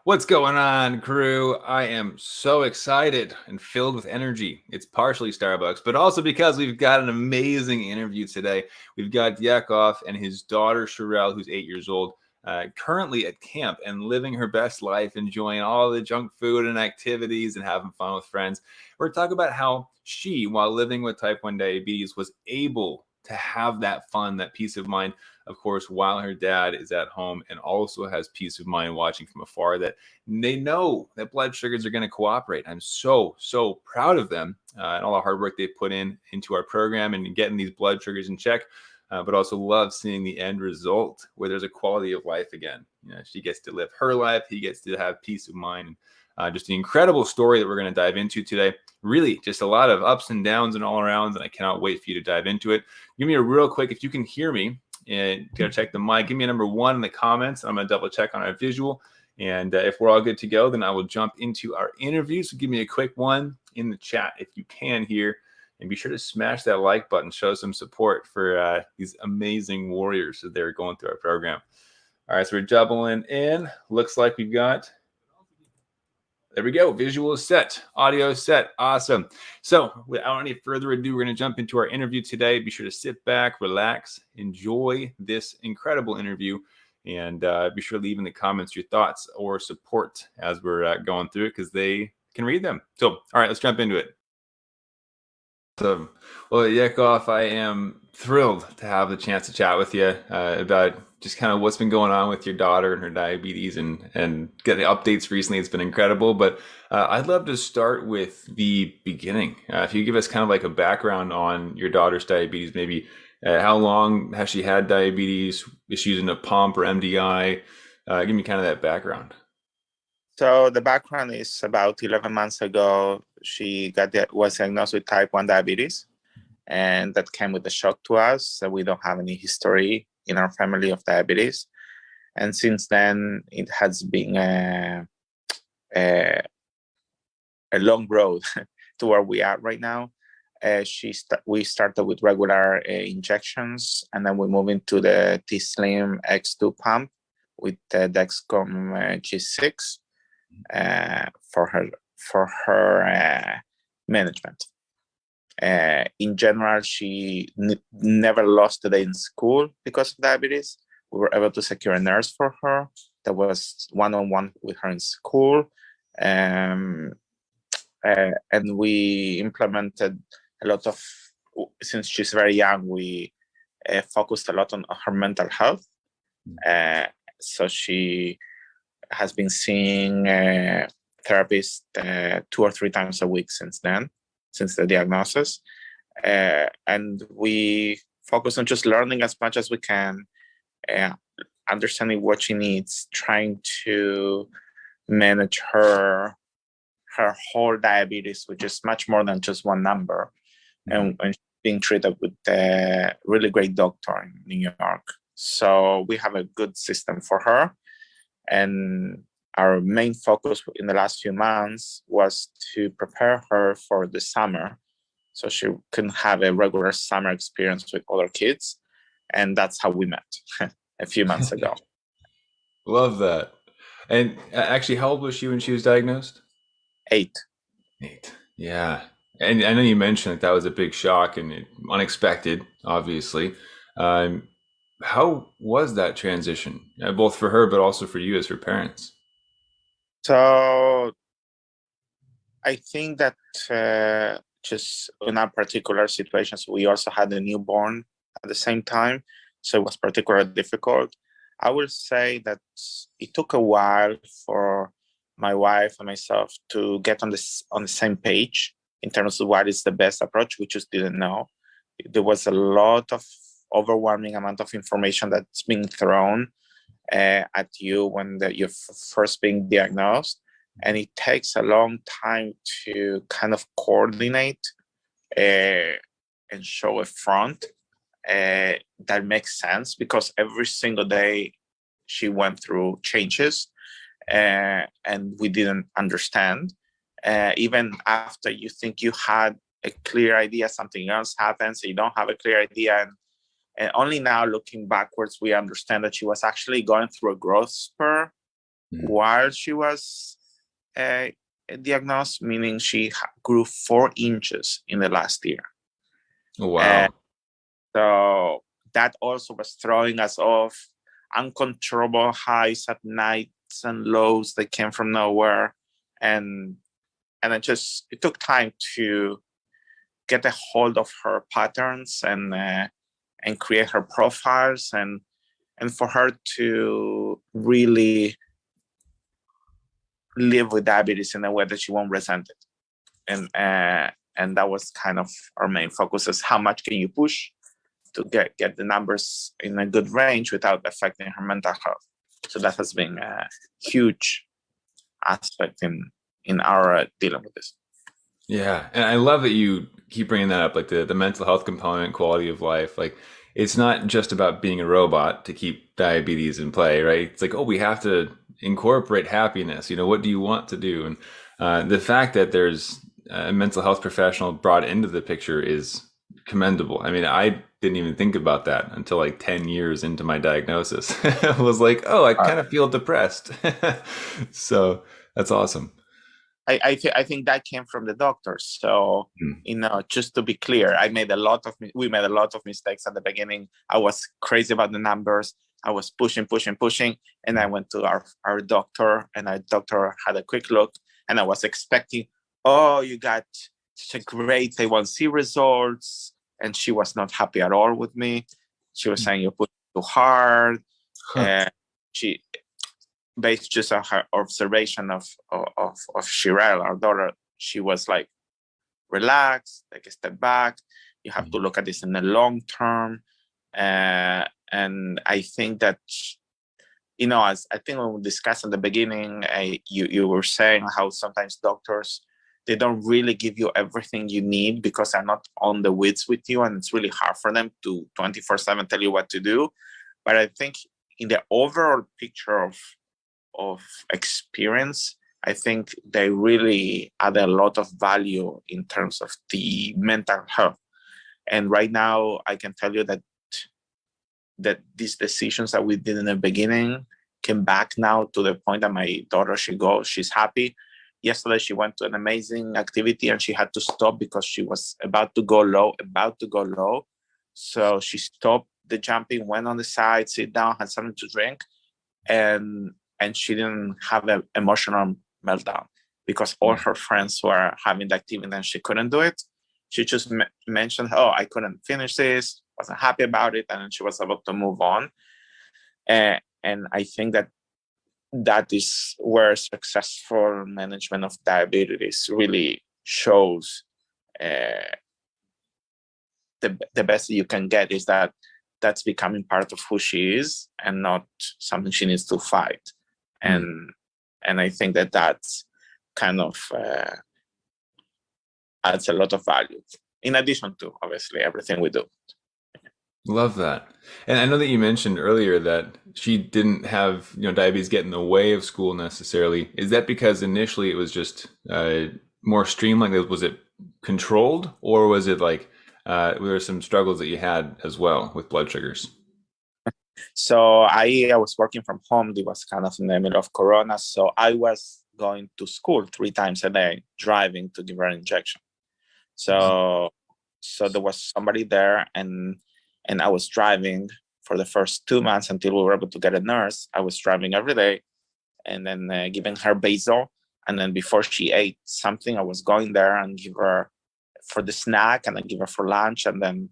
What's going on, crew? I am so excited and filled with energy. It's partially Starbucks, but also because we've got an amazing interview today. We've got Yakov and his daughter, Sherelle, who's 8 years old, currently at camp and living her best life, enjoying all the junk food and activities and having fun with friends. We're talking about how she, while living with type 1 diabetes, was able to have that fun, that peace of mind, of course, while her dad is at home and also has peace of mind watching from afar that they know that blood sugars are going to cooperate. I'm so proud of them and all the hard work they put into our program and getting these blood sugars in check. But also love seeing the end result where there's a quality of life again. She gets to live her life. He gets to have peace of mind. Just an incredible story that we're going to dive into today. Really, just a lot of ups and downs and all arounds, and I cannot wait for you to dive into it. Give me a real quick, if you can hear me, and gotta check the mic. Give me a number 1 in the comments. I'm gonna double check on our visual. And if we're all good to go, then I will jump into our interview. So give me a quick one in the chat if you can here. And be sure to smash that like button, show some support for these amazing warriors that they're going through our program. All right, so we're doubling in. Looks like we've got, there we go. Visual set, audio set. Awesome. So without any further ado, we're going to jump into our interview today. Be sure to sit back, relax, enjoy this incredible interview, and be sure to leave in the comments your thoughts or support as we're going through it because they can read them. So, all right, let's jump into it. So, well, Yakov, I am thrilled to have the chance to chat with you about just kind of what's been going on with your daughter and her diabetes and getting updates recently. It's been incredible. But I'd love to start with the beginning. If you give us kind of like a background on your daughter's diabetes, maybe how long has she had diabetes? Is she using a pump or MDI? Give me kind of that background. So the background is about 11 months ago, she was diagnosed with type 1 diabetes, and that came with a shock to us. So we don't have any history in our family of diabetes. And since then, it has been a long road to where we are right now. We started with regular injections, and then we moved into the T-Slim X2 pump with the Dexcom G6 for her management. In general, she never lost a day in school because of diabetes. We were able to secure a nurse for her that was one-on-one with her in school. And we implemented a lot of, since she's very young, we focused a lot on her mental health. So she has been seeing therapists 2 or 3 times a week since the diagnosis. And we focus on just learning as much as we can, understanding what she needs, trying to manage her whole diabetes, which is much more than just one number, and being treated with a really great doctor in New York. So we have a good system for her. And our main focus in the last few months was to prepare her for the summer so she can have a regular summer experience with other kids. And that's how we met a few months ago. Love that. And actually, how old was she when she was diagnosed? 8. 8. Yeah. And I know you mentioned that was a big shock and unexpected, obviously. How was that transition, both for her, but also for you as her parents? So I think that just in our particular situations, we also had a newborn at the same time. So it was particularly difficult. I will say that it took a while for my wife and myself to get on the same page in terms of what is the best approach. We just didn't know. There was a lot of overwhelming amount of information that's being thrown at you when you're first being diagnosed, and it takes a long time to kind of coordinate and show a front that makes sense, because every single day she went through changes and we didn't understand. Even after you think you had a clear idea, something else happens, you don't have a clear idea. And only now, looking backwards, we understand that she was actually going through a growth spur while she was diagnosed, meaning she grew 4 inches in the last year. Wow. So that also was throwing us off. Uncontrollable highs at nights and lows that came from nowhere. And it took time to get a hold of her patterns and create her profiles and for her to really live with diabetes in a way that she won't resent it. And that was kind of our main focus, is how much can you push to get the numbers in a good range without affecting her mental health. So that has been a huge aspect in our dealing with this. Yeah, and I love that you keep bringing that up, like the mental health component, quality of life. Like, it's not just about being a robot to keep diabetes in play, right? It's like, oh, we have to incorporate happiness. You know, what do you want to do? And the fact that there's a mental health professional brought into the picture is commendable. I mean, I didn't even think about that until like 10 years into my diagnosis. I was like, oh, I kind of feel depressed. So that's awesome. I think that came from the doctors. So, just to be clear, we made a lot of mistakes at the beginning. I was crazy about the numbers. I was pushing. And I went to our doctor, and our doctor had a quick look, and I was expecting, oh, you got such a great A1C results. And she was not happy at all with me. She was saying, you push too hard. And she, based just on her observation of Shirel, our daughter, she was like, relax, take a step back. You have to look at this in the long term. And I think that, as I think when we discussed in the beginning, you were saying how sometimes doctors, they don't really give you everything you need because they're not on the weeds with you, and it's really hard for them to 24/7 tell you what to do. But I think in the overall picture of experience, I think they really add a lot of value in terms of the mental health. And right now, I can tell you that these decisions that we did in the beginning came back now to the point that my daughter, she's happy. Yesterday, she went to an amazing activity and she had to stop because she was about to go low. So she stopped the jumping, went on the side, sit down, had something to drink, and she didn't have an emotional meltdown because all her friends were having the activity and she couldn't do it. She just mentioned, oh, I couldn't finish this, wasn't happy about it, and she was able to move on. And I think that is where successful management of diabetes really shows the best you can get is that's becoming part of who she is and not something she needs to fight. And I think that's kind of adds a lot of value in addition to obviously everything we do. Love that. And I know that you mentioned earlier that she didn't have, diabetes get in the way of school necessarily. Is that because initially it was just more streamlined? Was it controlled, or was it like there were some struggles that you had as well with blood sugars? So I was working from home. It was kind of in the middle of Corona. So I was going to school 3 times a day, driving to give her an injection. So there was somebody there, and I was driving for the first 2 months until we were able to get a nurse. I was driving every day and then giving her basal. And then before she ate something, I was going there and give her for the snack and then give her for lunch. And then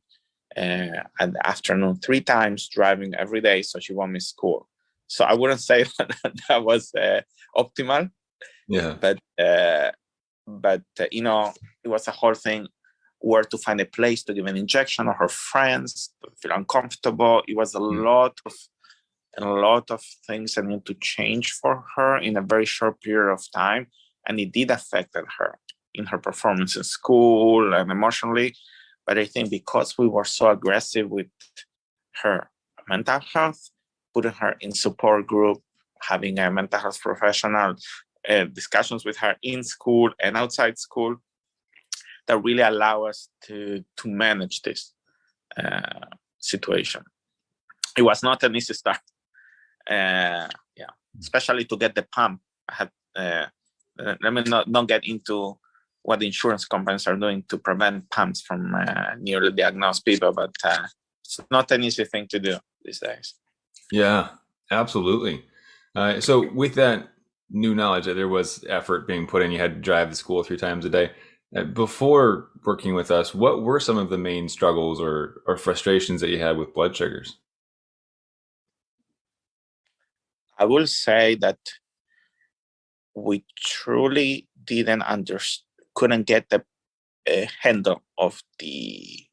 at the afternoon, 3 times driving every day. So she won't miss school. So I wouldn't say that was optimal. Yeah. But it was a whole thing where to find a place to give an injection, or her friends feel uncomfortable. It was a lot of things that need to change for her in a very short period of time. And it did affect her in her performance in school and emotionally. But I think because we were so aggressive with her mental health, putting her in support group, having a mental health professional, discussions with her in school and outside school, that really allow us to manage this situation. It was not an easy start. especially to get the pump. I have, let me not get into what the insurance companies are doing to prevent pumps from newly diagnosed people, but it's not an easy thing to do these days. Yeah, absolutely. So with that new knowledge that there was effort being put in, you had to drive to school 3 times a day. Before working with us, what were some of the main struggles or frustrations that you had with blood sugars? I will say that we truly couldn't get the handle of the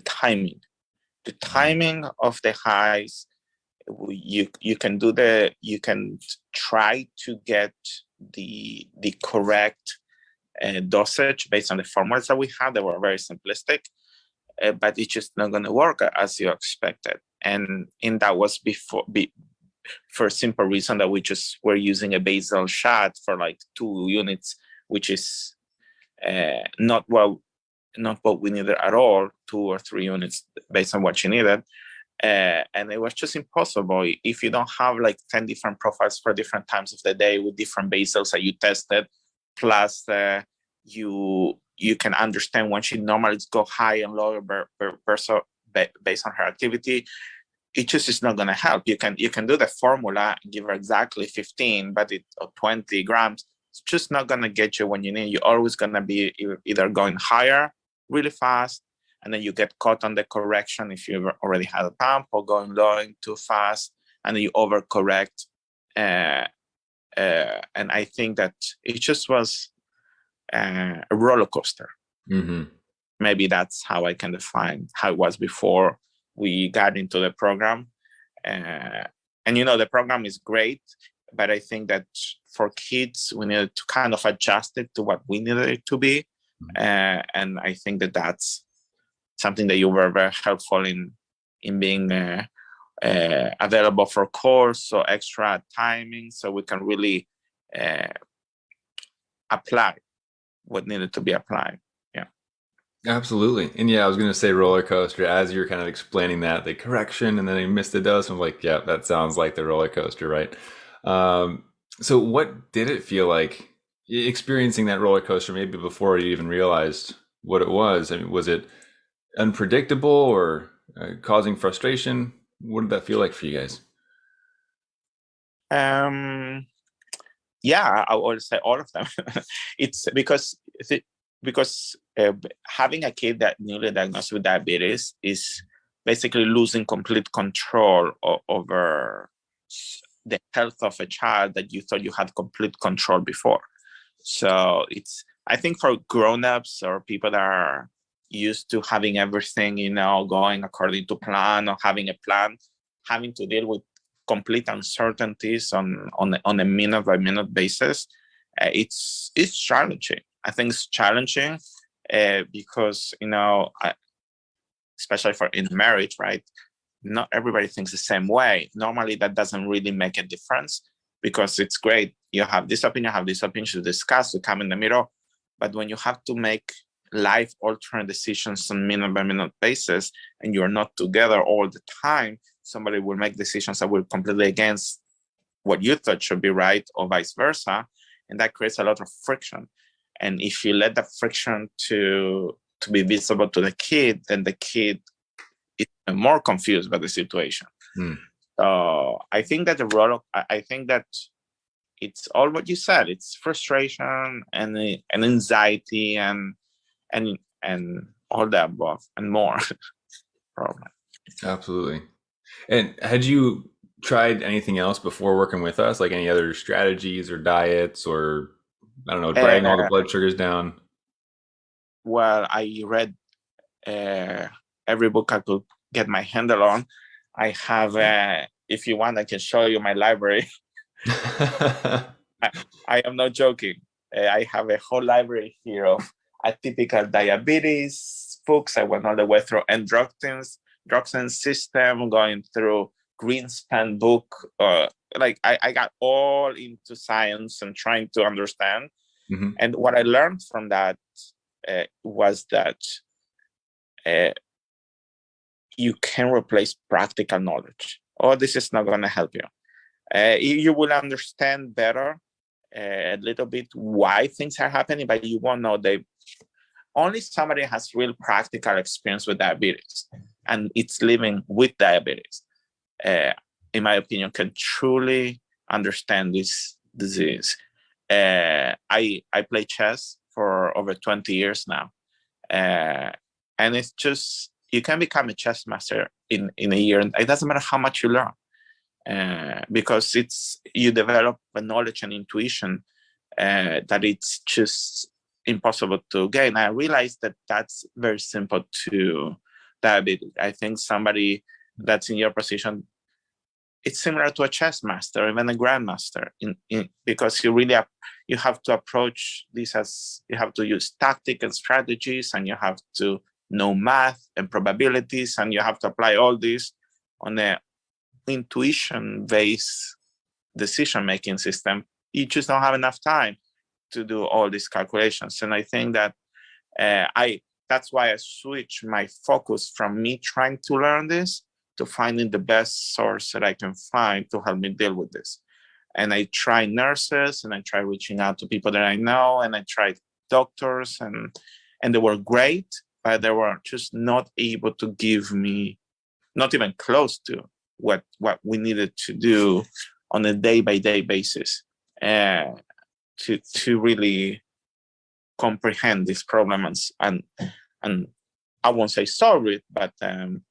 timing. The timing of the highs, you can try to get the correct dosage based on the formulas that we had. They were very simplistic, but it's just not going to work as you expected. And that was for a simple reason that we just were using a basal shot for like 2 units, which is not what we needed at all, 2 or 3 units based on what you needed. And it was just impossible. If you don't have like 10 different profiles for different times of the day with different basals that you tested, plus you can understand when she normally go high and lower based on her activity, it just is not going to help. You can do the formula and give her exactly 15, but or 20 grams. It's just not going to get you when you need. You're always going to be either going higher really fast, and then you get caught on the correction if you've already had a pump, or going low too fast, and then you overcorrect. And I think that it just was a roller coaster. Mm-hmm. Maybe that's how I can define how it was before we got into the program. And the program is great, but I think that for kids, we needed to kind of adjust it to what we needed it to be. And I think that that's something that you were very helpful in being available for course, so extra timing, so we can really apply what needed to be applied. Yeah, absolutely. And yeah, I was going to say roller coaster as you're kind of explaining that, the correction, and then I missed the dose. I'm like, yeah, that sounds like the roller coaster, right? So what did it feel like experiencing that roller coaster maybe before you even realized what it was? I mean, was it unpredictable or causing frustration? What did that feel like for you guys? Yeah, I would say all of them. It's because having a kid that newly diagnosed with diabetes is basically losing complete control over the health of a child that you thought you had complete control before. So I think for grown-ups or people that are used to having everything, going according to plan, or having a plan, having to deal with complete uncertainties on a minute by minute basis, it's challenging. I think it's challenging because especially in marriage, right? Not everybody thinks the same way. Normally, that doesn't really make a difference because it's great. You have this opinion, to discuss, to come in the middle. But when you have to make life-altering decisions on minute-by-minute basis, and you're not together all the time, somebody will make decisions that will completely against what you thought should be right, or vice versa, and that creates a lot of friction. And if you let that friction to be visible to the kid, then the kid is more confused by the situation. So I think that I think that it's all what you said. It's frustration and anxiety and all the above and more. Probably. Absolutely. And had you tried anything else before working with us, like any other strategies or diets, or I don't know, dragging all the blood sugars down? Well, I read every book I could get my handle on. I have, if you want, I can show you my library. I am not joking. I have a whole library here of atypical diabetes books. I went all the way through Endroxin system, going through Greenspan book. I got all into science and trying to understand. Mm-hmm. And what I learned from that was that you can replace practical knowledge. Oh, this is not going to help you. You will understand better a little bit why things are happening, but you won't know they only somebody has real practical experience with diabetes and it's living with diabetes, in my opinion, can truly understand this disease. I play chess for over 20 years now, and it's just you can become a chess master in a year, and it doesn't matter how much you learn, because it's you develop a knowledge and intuition that it's just impossible to gain. I realized that that's very simple to diabetes. I think somebody that's in your position, it's similar to a chess master, even a grandmaster, because you really you have to approach this as you have to use tactic and strategies, and you have to know math and probabilities, and you have to apply all this on a intuition-based decision-making system. You just don't have enough time to do all these calculations. And I think that that's why I switched my focus from me trying to learn this to finding the best source that I can find to help me deal with this. And I tried nurses, and I tried reaching out to people that I know, and I tried doctors, and they were great, but they were just not able to give me, not even close to what we needed to do on a day-by-day basis to really comprehend these problems and I won't say solve it, but turn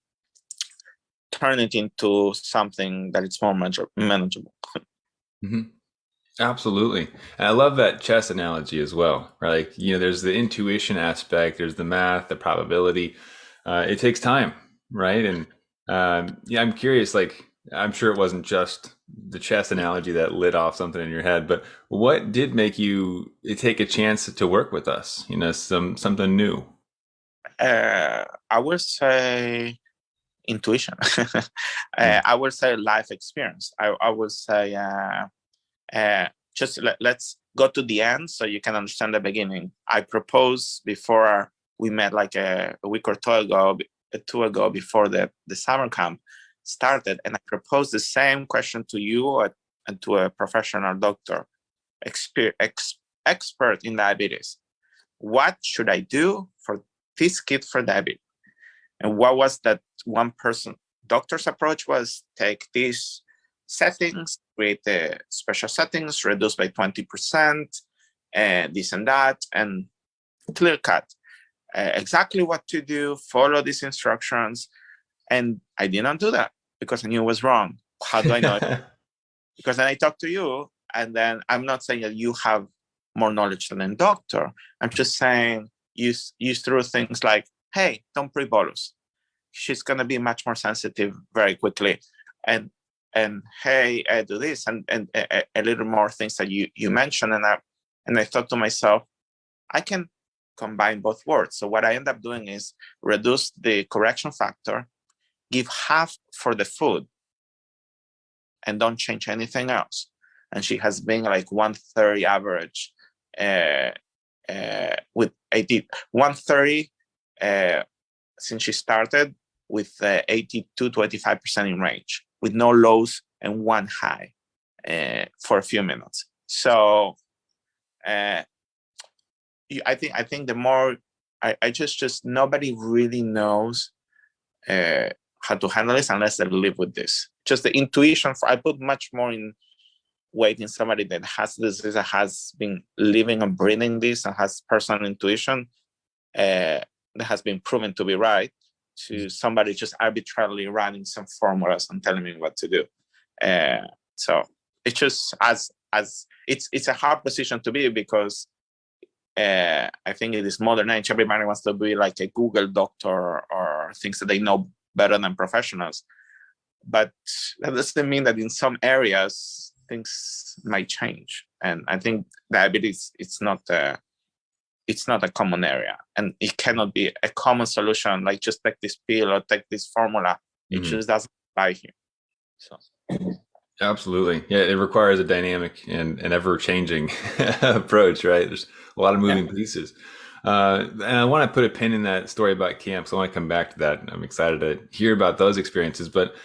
it into something that it's more manageable. Mm-hmm. Absolutely. And I love that chess analogy as well, right? Like, there's the intuition aspect, there's the math, the probability. It takes time, right? And I'm curious, like, I'm sure it wasn't just the chess analogy that lit off something in your head, but what did make you take a chance to work with us? Something new. I would say intuition. I would say life experience. I would say just let's go to the end so you can understand the beginning. I proposed before we met, like a week or two ago before the summer camp started, and I proposed the same question to you and to a professional doctor, expert in diabetes. What should I do for this kid for diabetes? And what was that one person doctor's approach was take these settings, create the special settings, reduce by 20%, this and that, and clear cut. Exactly what to do, follow these instructions. And I didn't do that because I knew it was wrong. How do I know it? Because then I talk to you, and then I'm not saying that you have more knowledge than a doctor. I'm just saying use through things like, hey, don't pre-bolus. She's going to be much more sensitive very quickly. And hey, I do this and a little more things that you mentioned. And I thought to myself, I can combine both words. So what I end up doing is reduce the correction factor, give half for the food, and don't change anything else. And she has been like 130 average with 130 since she started, with 82 to 85% in range, with no lows and one high for a few minutes. So I think the more I just nobody really knows how to handle this unless they live with this. Just the intuition. I put much more in weight in somebody that has this, that has been living and breathing this, and has personal intuition that has been proven to be right, to somebody just arbitrarily running some formulas and telling me what to do. So it's just as it's a hard position to be, because I think in this modern age, everybody wants to be like a Google doctor or thinks that they know better than professionals. But that doesn't mean that in some areas things might change. And I think diabetes, it's not a common area, and it cannot be a common solution like just take this pill or take this formula. It just doesn't apply here. So absolutely, yeah, it requires a dynamic and an ever-changing approach, right? There's a lot of moving pieces, and I want to put a pin in that story about camps. I want to come back to that. I'm excited to hear about those experiences, but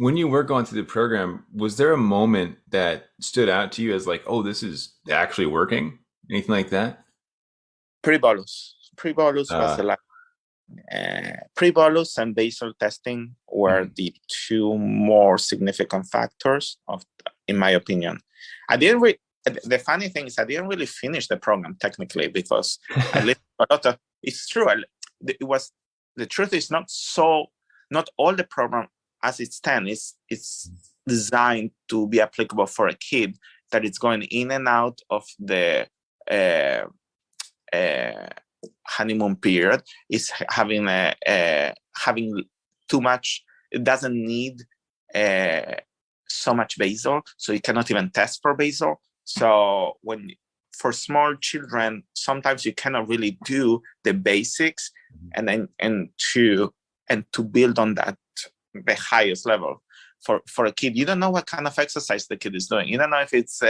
When you were going through the program, was there a moment that stood out to you as like, oh, this is actually working? Anything like that? Pre-bolus. Pre-bolus was Uh, the last. Pre-bolus and basal testing were mhm. the two more significant factors in my opinion. I didn't re- the funny thing is I didn't really finish the program technically because I listened to a lot of. It's true. It was the truth is not all the program as it stands. It's designed to be applicable for a kid that is going in and out of the uh, uh, honeymoon period, is having too much. It doesn't need uh, so much basal, so you cannot even test for basal. So when for small children, sometimes you cannot really do the basics, and then to build on that the highest level. For a kid, you don't know what kind of exercise the kid is doing. You don't know if it's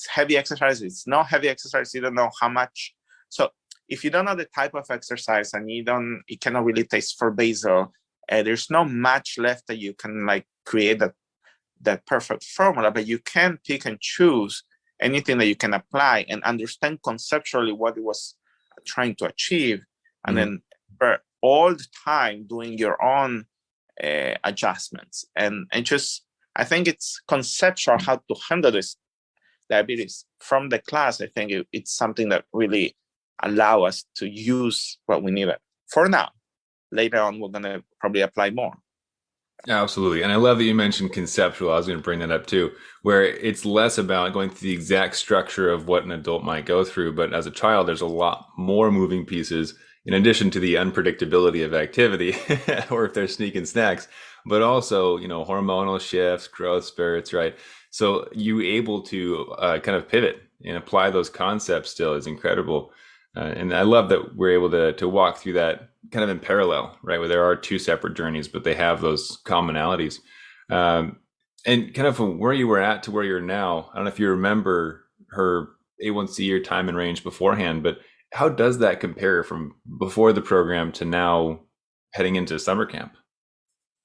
heavy exercise, it's not heavy exercise, you don't know how much. So if you don't know the type of exercise and you cannot really test for basal, there's not much left that you can like create that perfect formula, but you can pick and choose anything that you can apply and understand conceptually what it was trying to achieve, and then for all the time doing your own adjustments and just I think it's conceptual how to handle this diabetes from the class. I think it's something that really allow us to use what we needed for now. Later on, we're going to probably apply more. Absolutely. And I love that you mentioned conceptual. I was going to bring that up too, where it's less about going through the exact structure of what an adult might go through. But as a child, there's a lot more moving pieces in addition to the unpredictability of activity or if they're sneaking snacks, but also, hormonal shifts, growth spurts, right? So you able to kind of pivot and apply those concepts still is incredible. And I love that we're able to walk through that kind of in parallel, right? Where there are two separate journeys, but they have those commonalities. And kind of from where you were at to where you're now, I don't know if you remember her A1C or time and range beforehand, but how does that compare from before the program to now heading into summer camp?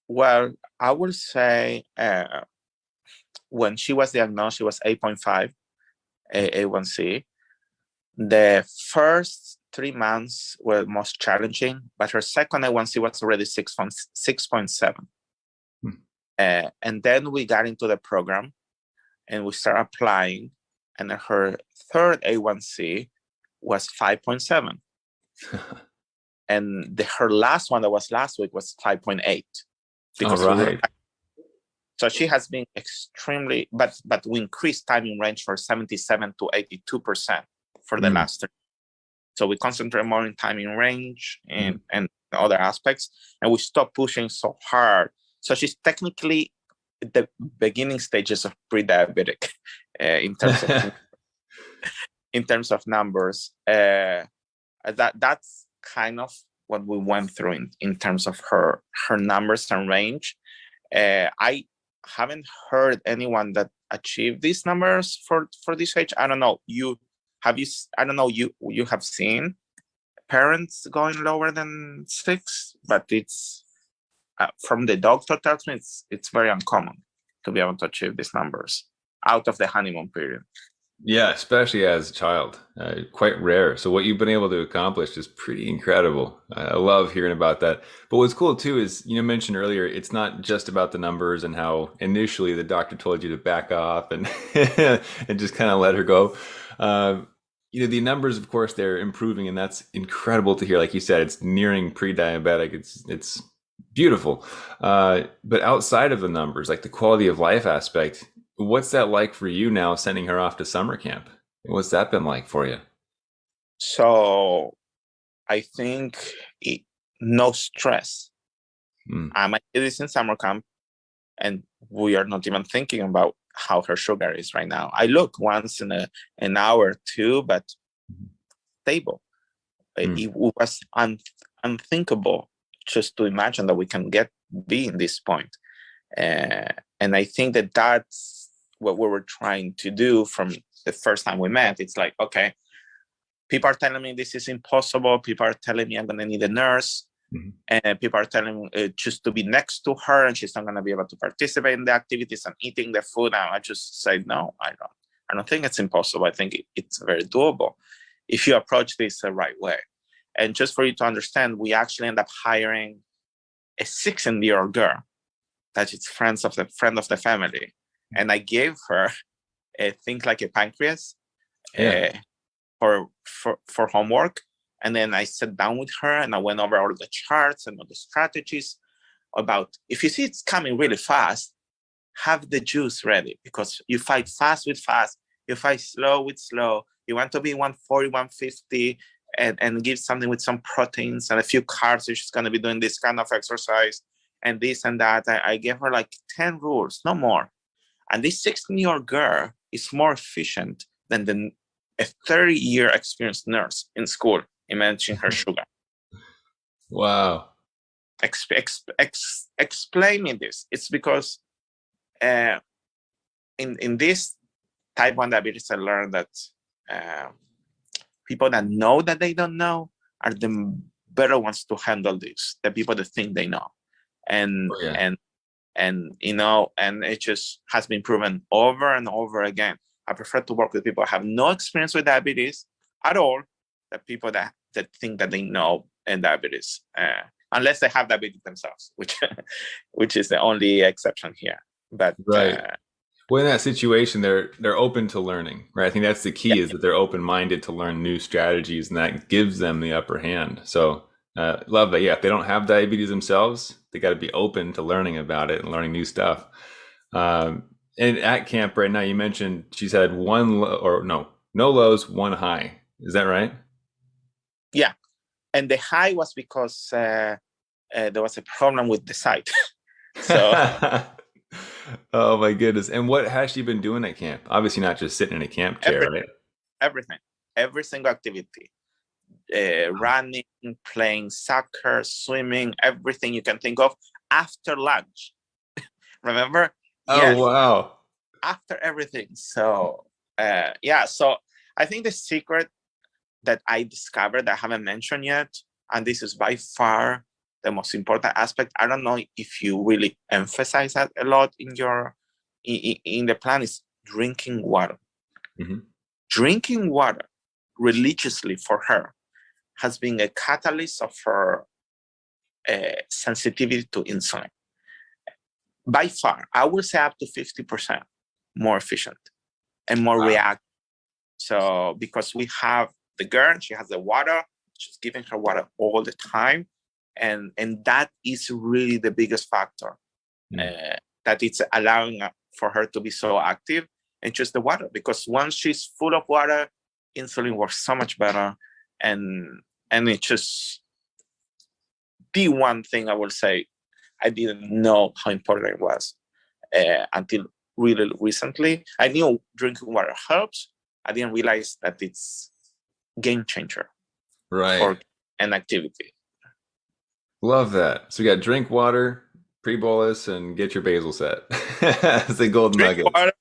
Well, I would say when she was diagnosed, she was 8.5 A1C. The first 3 months were most challenging, but her second A1C was already 6.7. And then we got into the program and we started applying, and her third A1C was 5.7. And her last one that was last week was 5.8. Because All right. so she has been extremely, but we increased timing range for 77 to 82% for the last 3. So we concentrate more in timing range and other aspects, and we stop pushing so hard. So she's technically at the beginning stages of pre-diabetic in terms of in terms of numbers. That's kind of what we went through in terms of her numbers and range. I haven't heard anyone that achieved these numbers for this age. I don't know. I don't know. You have seen parents going lower than 6, but it's from the doctor tells me it's very uncommon to be able to achieve these numbers out of the honeymoon period. Yeah, especially as a child, quite rare. So what you've been able to accomplish is pretty incredible. I love hearing about that. But what's cool too is, mentioned earlier, it's not just about the numbers and how initially the doctor told you to back off and and just kind of let her go. The numbers, of course, they're improving, and that's incredible to hear. Like you said, it's nearing pre-diabetic. It's beautiful. But outside of the numbers, like the quality of life aspect, what's that like for you now, sending her off to summer camp? What's that been like for you? So I think no stress. My kid is in summer camp, and we are not even thinking about how her sugar is right now. I look once in an hour or two, but stable. It was unthinkable just to imagine that we can be in this point. And I think that's what we were trying to do from the first time we met. It's like, okay, people are telling me this is impossible. People are telling me I'm going to need a nurse. Mhm. And people are telling just to be next to her, and she's not going to be able to participate in the activities and eating the food. And I just say, no, I don't think it's impossible. I think it's very doable if you approach this the right way. And just for you to understand, we actually end up hiring a 16-year-old girl that is friend of the family, and I gave her a thing like a pancreas for homework. And then I sat down with her and I went over all the charts and all the strategies about, if you see it's coming really fast, have the juice ready, because you fight fast with fast, you fight slow with slow. You want to be 140, 150 and give something with some proteins and a few carbs. You're just going to be doing this kind of exercise and this and that. I gave her like 10 rules, no more. And this 16-year-old girl is more efficient than a 30-year experienced nurse in school in managing her sugar. Wow. Explain me this. It's because in this type 1 diabetes, I learned that people that know that they don't know are the better ones to handle this, the people that think they know. And you know, and it just has been proven over and over again. I prefer to work with people who have no experience with diabetes at all, the people that think that they know in diabetes, unless they have diabetes themselves, which is the only exception here. But right. Well, in that situation, they're open to learning, right? I think that's the key, is that they're open-minded to learn new strategies, and that gives them the upper hand. So love that. Yeah, if they don't have diabetes themselves, they got to be open to learning about it and learning new stuff. And at camp right now, you mentioned she's had no lows, one high. Is that right? Yeah, and the high was because there was a problem with the site. So. Oh my goodness. And what has she been doing at camp? Obviously not just sitting in a camp chair, right? Everything, every single activity, running, playing soccer, swimming, everything you can think of after lunch. Remember? Oh, yes. wow. After everything. So so I think the secret that I discovered that I haven't mentioned yet, and this is by far the most important aspect, I don't know if you really emphasize that a lot in the plan, is drinking water. Mm-hmm. Drinking water religiously for her has been a catalyst of her sensitivity to insulin. By far, I would say up to 50% more efficient and more reactive. So because we have the girl, she has the water, she's giving her water all the time. And that is really the biggest factor that it's allowing for her to be so active, and just the water. Because once she's full of water, insulin works so much better. And it's just the one thing I will say I didn't know how important it was until really recently. I knew drinking water helps. I didn't realize that it's game changer for an activity. Love that. So you got drink water, pre-bolus, and get your basal set. That's the golden nugget. Water,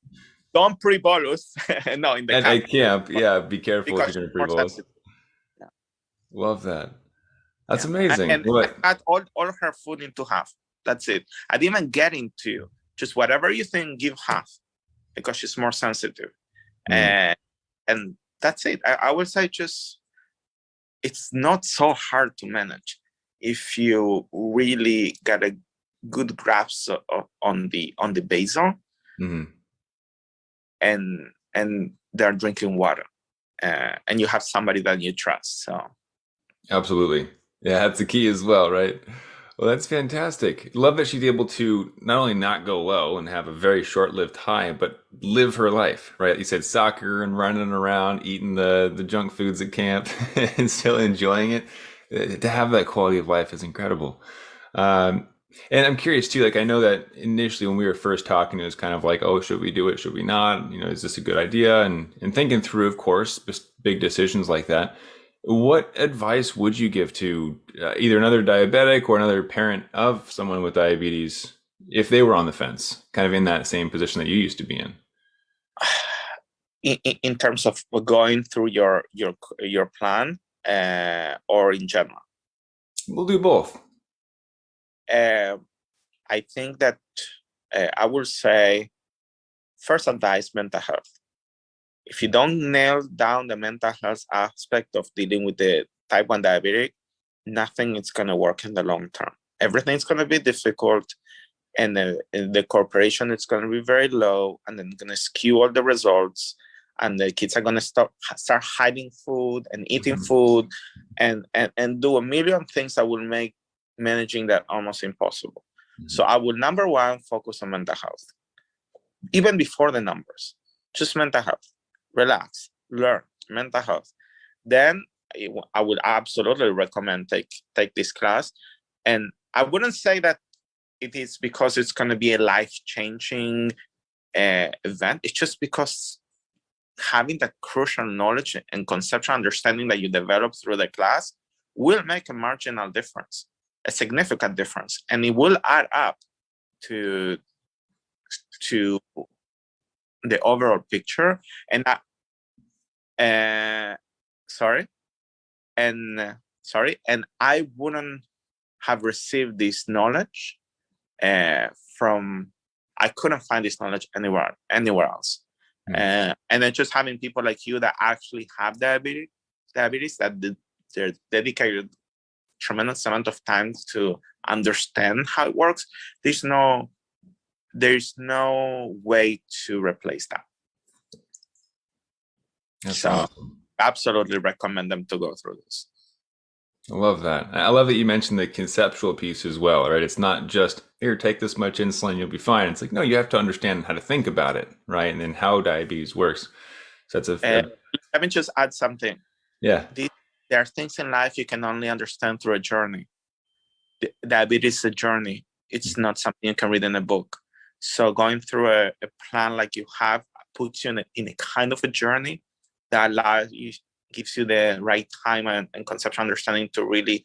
don't pre-bolus. No, in the camp. At camp, yeah, be careful if Because you're going to pre-bolus. Yeah. Love that. That's amazing. And I cut all her food into half. That's it. I didn't even get into just whatever you think, give half, because she's more sensitive. And that's it. I would say just, it's not so hard to manage if you really got a good grasp on the basal, and they're drinking water, and you have somebody that you trust. So absolutely, yeah, that's the key as well, right? Well, that's fantastic. Love that she's able to not only not go low and have a very short-lived high, but live her life, right? You said soccer and running around, eating the junk foods at camp and still enjoying it. To have that quality of life is incredible. And I'm curious too, like I know that initially when we were first talking, it was kind of like, oh, should we do it? Should we not? You know, is this a good idea? And thinking through, of course, big decisions like that. What advice would you give to either another diabetic or another parent of someone with diabetes if they were on the fence, kind of in that same position that you used to be in? In terms of going through your plan, or in general? We'll do both. I think that I will say, first advice, mental health. If you don't nail down the mental health aspect of dealing with the type 1 diabetic, nothing is going to work in the long term. Everything's going to be difficult, and the corporation is going to be very low, and then going to skew all the results, and the kids are going to start hiding food and eating food and do a million things that will make managing that almost impossible. So I would, number one, focus on mental health. Even before the numbers, just mental health. Relax, learn, mental health. Then I would absolutely recommend take this class. And I wouldn't say that it is because it's going to be a life-changing event. It's just because having that crucial knowledge and conceptual understanding that you develop through the class will make a marginal difference, a significant difference, and it will add up to the overall picture. And I wouldn't have received this knowledge I couldn't find this knowledge anywhere else. And then just having people like you that actually have diabetes, that they're dedicated tremendous amount of time to understand how it works. There's no way to replace that. That's awesome. Absolutely recommend them to go through this. I love that. I love that you mentioned the conceptual piece as well, right? It's not just, here, take this much insulin, you'll be fine. It's like, no, you have to understand how to think about it, right? And then how diabetes works. So that's let me just add something. Yeah. There are things in life you can only understand through a journey. Diabetes is a journey. It's not something you can read in a book. So going through a plan like you have puts you in a kind of a journey that gives you the right time and conceptual understanding to really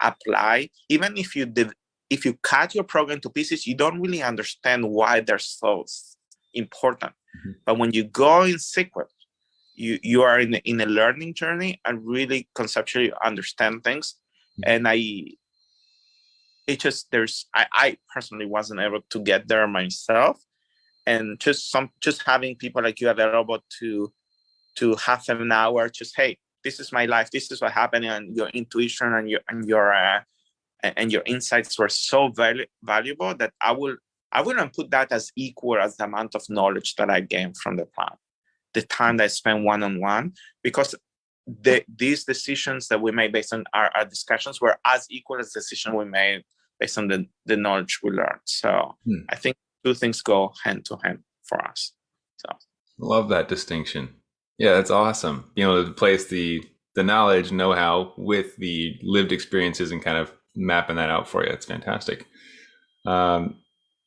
apply. Even if you cut your program to pieces, you don't really understand why they're so important. But when you go in sequence, you are in a learning journey and really conceptually understand things. And I personally wasn't able to get there myself. And just having people like you available to half an hour, just, hey, this is my life, this is what happened, and your intuition and your insights were so valuable that I wouldn't put that as equal as the amount of knowledge that I gained from the plan, the time that I spent one-on-one, because these decisions that we made based on our discussions were as equal as the decision we made based on the knowledge we learned. So I think two things go hand to hand for us. So love that distinction. Yeah, that's awesome. To place the knowledge, know-how with the lived experiences and kind of mapping that out for you. It's fantastic. Yeah,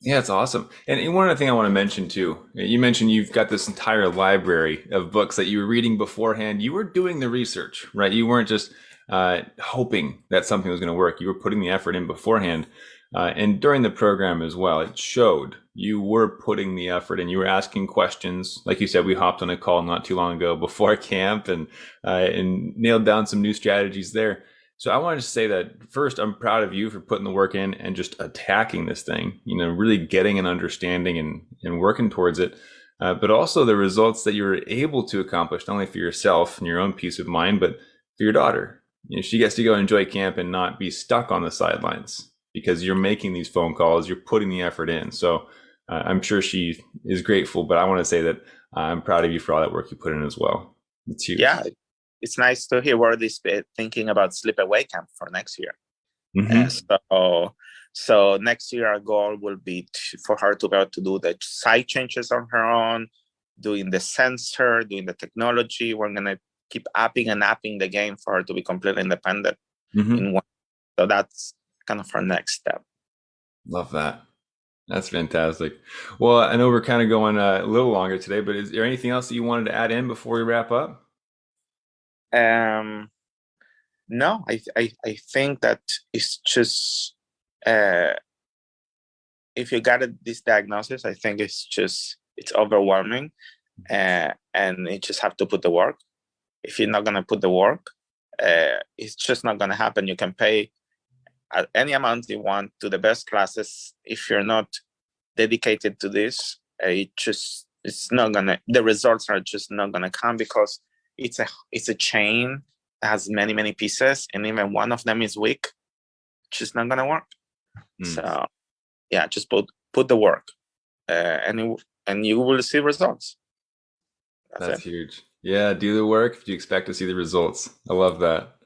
it's awesome. And one other thing I want to mention too, you mentioned you've got this entire library of books that you were reading beforehand. You were doing the research, right? You weren't just hoping that something was going to work. You were putting the effort in beforehand. And during the program as well, it showed you were putting the effort and you were asking questions. Like you said, we hopped on a call not too long ago before camp and nailed down some new strategies there. So I wanted to say that first, I'm proud of you for putting the work in and just attacking this thing, really getting an understanding and working towards it. But also the results that you were able to accomplish, not only for yourself and your own peace of mind, but for your daughter. She gets to go enjoy camp and not be stuck on the sidelines because you're making these phone calls, you're putting the effort in. So I'm sure she is grateful, but I want to say that I'm proud of you for all that work you put in as well. It's huge. Yeah, it's nice to hear where this thinking about sleepaway camp for next year. So next year our goal will be for her to be able to do the site changes on her own, doing the sensor, doing the technology. We're going to keep upping the game for her to be completely independent. So that's kind of our next step. Love that. That's fantastic. Well, I know we're kind of going a little longer today, but is there anything else that you wanted to add in before we wrap up? No, I think that it's just if you got this diagnosis, I think it's overwhelming, and you just have to put the work. If you're not gonna put the work, it's just not gonna happen. You can pay at any amount you want, to the best classes. If you're not dedicated to this, it's not gonna, the results are just not gonna come, because it's a chain that has many pieces, and even one of them is weak, it's just not gonna work. So yeah, just put the work, and you will see results. That's huge. Yeah, do the work if you expect to see the results. I love that.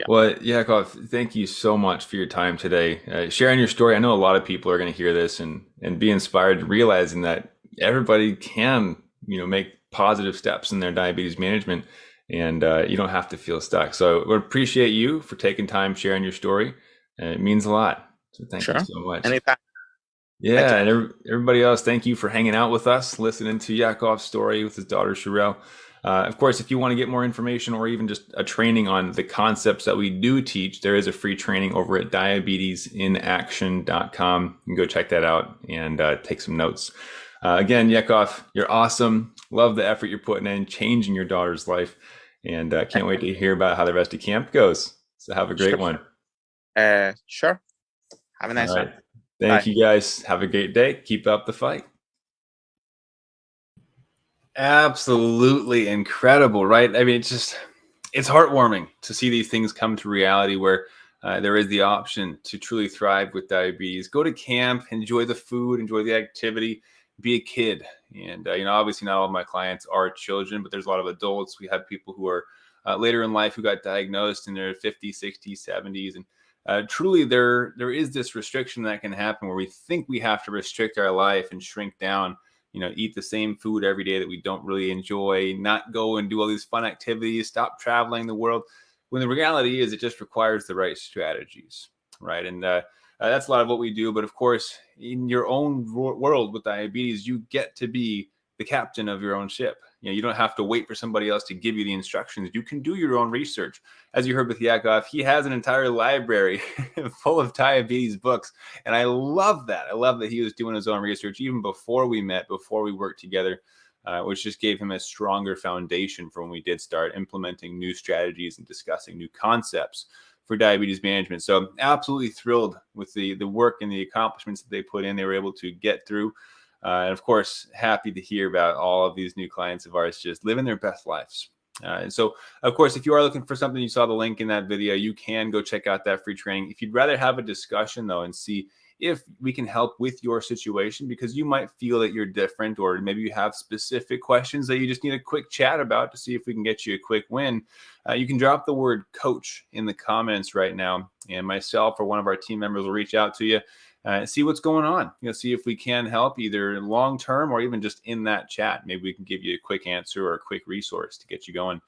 Yeah. Well, Yakov, thank you so much for your time today. Sharing your story. I know a lot of people are going to hear this and be inspired, realizing that everybody can, make positive steps in their diabetes management, and you don't have to feel stuck. So we appreciate you for taking time, sharing your story. It means a lot. So thank you so much. Anytime. Yeah, and everybody else, thank you for hanging out with us, listening to Yakov's story with his daughter, Sherelle. Of course, if you want to get more information or even just a training on the concepts that we do teach, there is a free training over at diabetesinaction.com. You can go check that out and take some notes. Again, Yakov, you're awesome. Love the effort you're putting in, changing your daughter's life. And can't wait to hear about how the rest of camp goes. So have a great one. Sure. Have a nice one. Thank you, guys. Have a great day. Keep up the fight. Absolutely incredible, right? I mean, it's heartwarming to see these things come to reality where there is the option to truly thrive with diabetes. Go to camp, enjoy the food, enjoy the activity, be a kid. And, obviously not all of my clients are children, but there's a lot of adults. We have people who are later in life who got diagnosed in their 50s, 60s, 70s. And truly there is this restriction that can happen where we think we have to restrict our life and shrink down, eat the same food every day that we don't really enjoy, not go and do all these fun activities, stop traveling the world, when the reality is it just requires the right strategies, right? And that's a lot of what we do. But of course, in your own world with diabetes, you get to be the captain of your own ship. You don't have to wait for somebody else to give you the instructions. You can do your own research. As you heard with Yakov, he has an entire library full of diabetes books. And I love that. I love that he was doing his own research even before we met, before we worked together, which just gave him a stronger foundation for when we did start implementing new strategies and discussing new concepts for diabetes management. So absolutely thrilled with the work and the accomplishments that they put in. They were able to get through. And of course, happy to hear about all of these new clients of ours just living their best lives. And so, of course, if you are looking for something, you saw the link in that video, you can go check out that free training. If you'd rather have a discussion, though, and see if we can help with your situation, because you might feel that you're different, or maybe you have specific questions that you just need a quick chat about to see if we can get you a quick win, you can drop the word coach in the comments right now, and myself or one of our team members will reach out to you. See what's going on. See if we can help either long term or even just in that chat. Maybe we can give you a quick answer or a quick resource to get you going.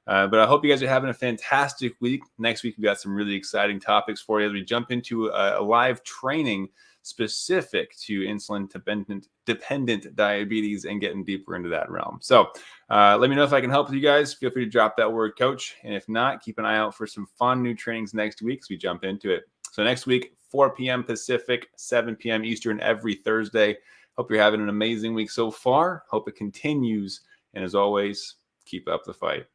But I hope you guys are having a fantastic week. Next week, we've got some really exciting topics for you as we jump into a live training specific to insulin-dependent diabetes and getting deeper into that realm. So let me know if I can help with you guys. Feel free to drop that word coach. And if not, keep an eye out for some fun new trainings next week as we jump into it. So next week, 4 p.m. Pacific, 7 p.m. Eastern every Thursday. Hope you're having an amazing week so far. Hope it continues. And as always, keep up the fight.